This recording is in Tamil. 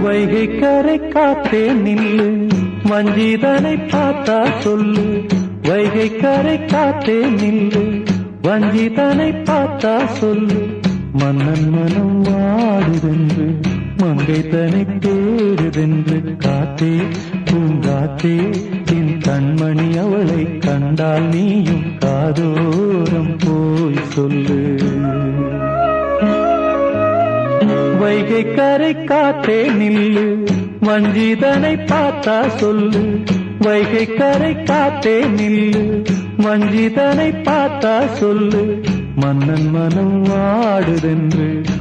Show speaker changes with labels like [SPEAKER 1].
[SPEAKER 1] வைகை கரை காத்தே நில்லு, வஞ்சிதனை பார்த்தா சொல்லு. வைகை கரை காத்தே நில்லு, வஞ்சிதனை பார்த்தா சொல்லு. மன்னன் மனம் வாடுதென்று, மங்கை தனை தேடுதென்று. காத்தே பூங்காத்தே, என் கண்மணி அவளை கண்டால் நீயும் காதோரம் போய் சொல்லு. வைகை கரை காத்தே நில்லு, வஞ்சிதனை பார்த்தா சொல்லு. வைகை கரை காத்தே நில்லு, வஞ்சிதனை பார்த்தா சொல்லு. மன்னன் மனம் வாடுதென்று,